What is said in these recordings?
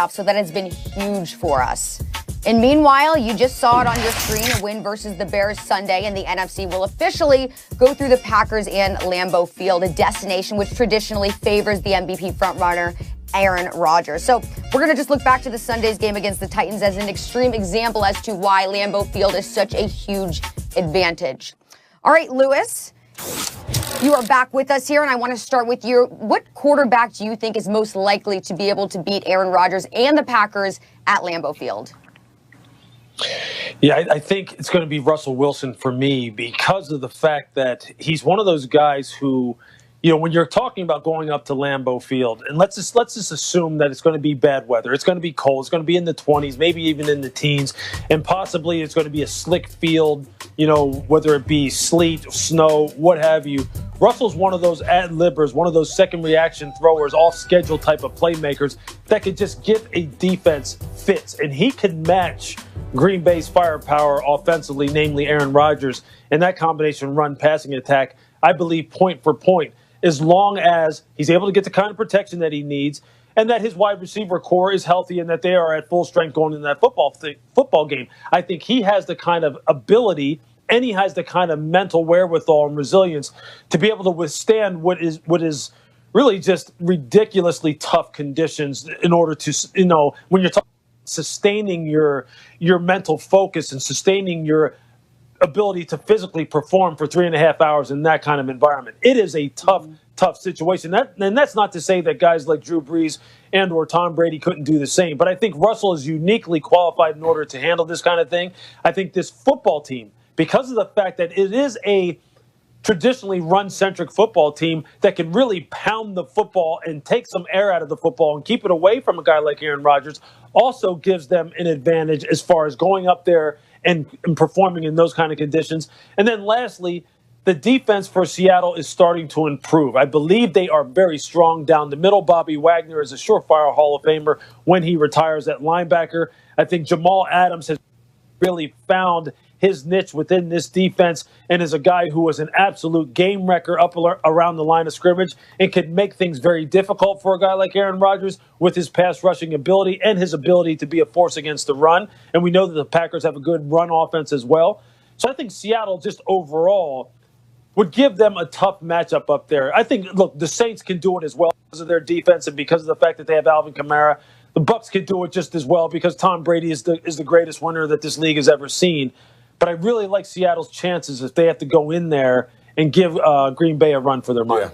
So that has been huge for us. And meanwhile, you just saw it on your screen, a win versus the Bears Sunday, and the NFC will officially go through the Packers and Lambeau Field, a destination which traditionally favors the MVP frontrunner, Aaron Rodgers. So we're going to just look back to the Sunday's game against the Titans as an extreme example as to why Lambeau Field is such a huge advantage. All right, Lewis, you are back with us here, and I want to start with you. What quarterback do you think is most likely to be able to beat Aaron Rodgers and the Packers at Lambeau Field? Yeah, I think it's going to be Russell Wilson for me because of the fact that he's one of those guys who, you know, when you're talking about going up to Lambeau Field, and let's just assume that it's going to be bad weather. It's going to be cold. It's going to be in the 20s, maybe even in the teens, and possibly it's going to be a slick field, you know, whether it be sleet, snow, what have you. Russell's one of those ad-libbers, one of those second reaction throwers, off-schedule type of playmakers that could just give a defense fits, and he can match Green Bay's firepower offensively, namely Aaron Rodgers, and that combination run-passing attack, I believe, point for point, as long as he's able to get the kind of protection that he needs and that his wide receiver core is healthy and that they are at full strength going into that football game. I think he has the kind of ability and he has the kind of mental wherewithal and resilience to be able to withstand what is really just ridiculously tough conditions in order to, you know, when you're talking sustaining your mental focus and sustaining your ability to physically perform for 3.5 hours in that kind of environment. It is a tough situation. And that's not to say that guys like Drew Brees and or Tom Brady couldn't do the same. But I think Russell is uniquely qualified in order to handle this kind of thing. I think this football team, because of the fact that it is a traditionally run-centric football team that can really pound the football and take some air out of the football and keep it away from a guy like Aaron Rodgers, also gives them an advantage as far as going up there and performing in those kind of conditions. And then lastly, the defense for Seattle is starting to improve. I believe they are very strong down the middle. Bobby Wagner is a surefire Hall of Famer when he retires at linebacker. I think Jamal Adams has really found his niche within this defense and is a guy who was an absolute game wrecker up around the line of scrimmage and can make things very difficult for a guy like Aaron Rodgers with his pass rushing ability and his ability to be a force against the run. And we know that the Packers have a good run offense as well. So I think Seattle just overall would give them a tough matchup up there. I think, look, the Saints can do it as well because of their defense and because of the fact that they have Alvin Kamara. The Bucs can do it just as well because Tom Brady is the greatest winner that this league has ever seen. But I really like Seattle's chances if they have to go in there and give Green Bay a run for their money.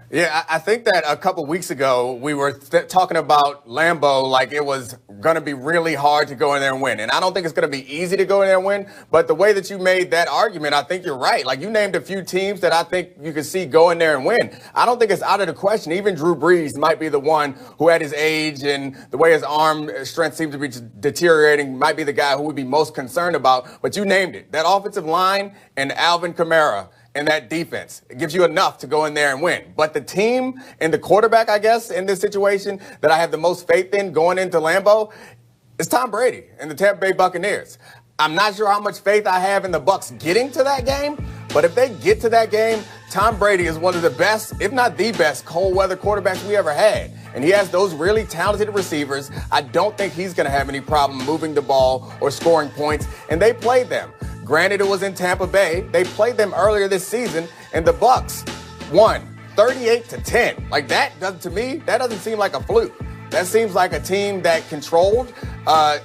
Yeah, I think that a couple weeks ago we were talking about Lambeau like it was going to be really hard to go in there and win. And I don't think it's going to be easy to go in there and win. But the way that you made that argument, I think you're right. Like you named a few teams that I think you could see go in there and win. I don't think it's out of the question. Even Drew Brees might be the one who at his age and the way his arm strength seems to be deteriorating might be the guy who would be most concerned about. But you named it. That offensive line and Alvin Kamara. And that defense, it gives you enough to go in there and win. But the team and the quarterback, I guess, in this situation that I have the most faith in going into Lambeau is Tom Brady and the Tampa Bay Buccaneers. I'm not sure how much faith I have in the Bucs getting to that game, but if they get to that game, Tom Brady is one of the best, if not the best, cold weather quarterbacks we ever had. And he has those really talented receivers. I don't think he's going to have any problem moving the ball or scoring points. And they played them. Granted, it was in Tampa Bay. They played them earlier this season, and the Bucs won 38-10. Like that, to me, that doesn't seem like a fluke. That seems like a team that controlled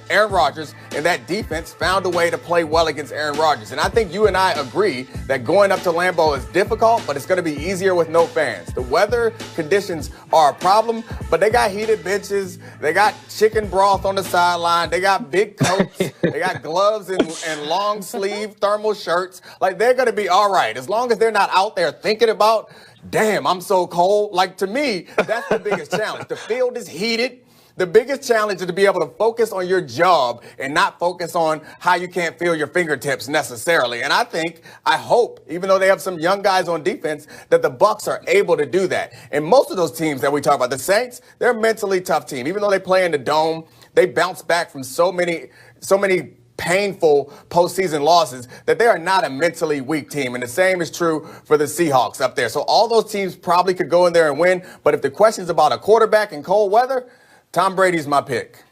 Aaron Rodgers, and that defense found a way to play well against Aaron Rodgers. And I think you and I agree that going up to Lambeau is difficult, but it's going to be easier with no fans. The weather conditions are a problem, but they got heated benches. They got chicken broth on the sideline. They got big coats. They got gloves and long sleeve thermal shirts. Like they're going to be all right as long as they're not out there thinking about, damn, I'm so cold. Like, to me, that's the biggest challenge. The field is heated. The biggest challenge is to be able to focus on your job and not focus on how you can't feel your fingertips necessarily. And I hope, even though they have some young guys on defense, that the Bucs are able to do that. And most of those teams that we talk about, the Saints, they're a mentally tough team. Even though they play in the dome, they bounce back from so many painful postseason losses that they are not a mentally weak team. And the same is true for the Seahawks up there. So all those teams probably could go in there and win. But if the question is about a quarterback in cold weather, Tom Brady's my pick.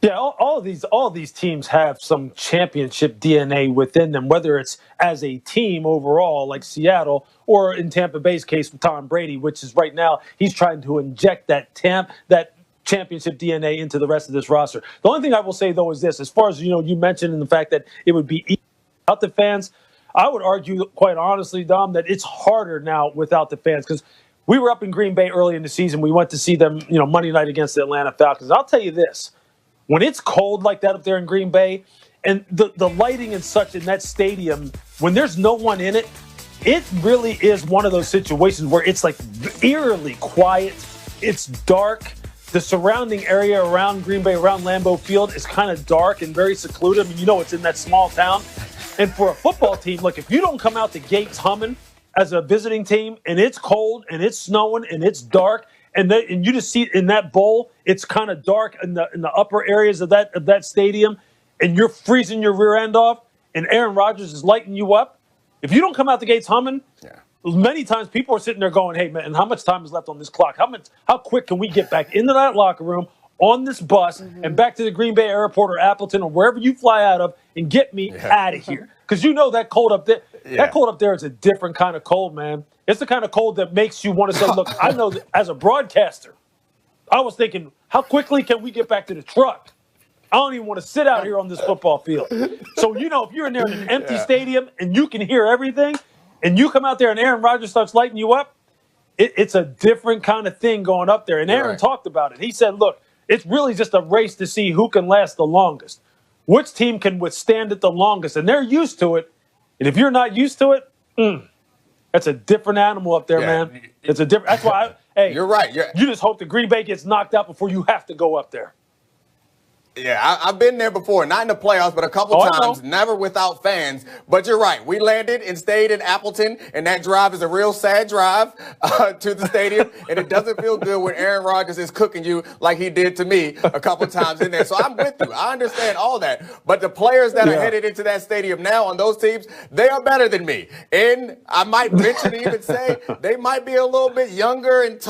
Yeah, all of these teams have some championship DNA within them, whether it's as a team overall, like Seattle, or in Tampa Bay's case with Tom Brady, which is right now he's trying to inject that championship DNA into the rest of this roster. The only thing I will say though is this: as far as you mentioned in the fact that it would be easy without the fans, I would argue, quite honestly, Dom, that it's harder now without the fans because we were up in Green Bay early in the season. We went to see them, Monday night against the Atlanta Falcons. I'll tell you this. When it's cold like that up there in Green Bay, and the lighting and such in that stadium, when there's no one in it, it really is one of those situations where it's like eerily quiet. It's dark. The surrounding area around Green Bay, around Lambeau Field, is kind of dark and very secluded. I mean, it's in that small town. And for a football team, look, if you don't come out the gates humming as a visiting team, and it's cold, and it's snowing, and it's dark, and you just see in that bowl, it's kind of dark in the upper areas of that stadium, and you're freezing your rear end off, and Aaron Rodgers is lighting you up. If you don't come out the gates humming, many times people are sitting there going, "Hey man, how much time is left on this clock? How quick can we get back into that locker room, on this bus, and back to the Green Bay airport or Appleton or wherever you fly out of, and get me out of here?" Because that cold up there, that cold up there is a different kind of cold, man. It's the kind of cold that makes you want to say, look, I know that as a broadcaster, I was thinking, how quickly can we get back to the truck? I don't even want to sit out here on this football field. So, if you're in there in an empty stadium and you can hear everything, and you come out there and Aaron Rodgers starts lighting you up, it's a different kind of thing going up there. And Aaron talked about it. He said, look, it's really just a race to see who can last the longest. Which team can withstand it the longest? And they're used to it. And if you're not used to it, that's a different animal up there, man. It's a different. That's why, you're right. You just hope the Green Bay gets knocked out before you have to go up there. Yeah, I've been there before, not in the playoffs, but a couple times, never without fans. But you're right. We landed and stayed in Appleton, and that drive is a real sad drive to the stadium, and it doesn't feel good when Aaron Rodgers is cooking you like he did to me a couple times in there. So I'm with you. I understand all that. But the players that are headed into that stadium now on those teams, they are better than me. And I might venture to even say they might be a little bit younger and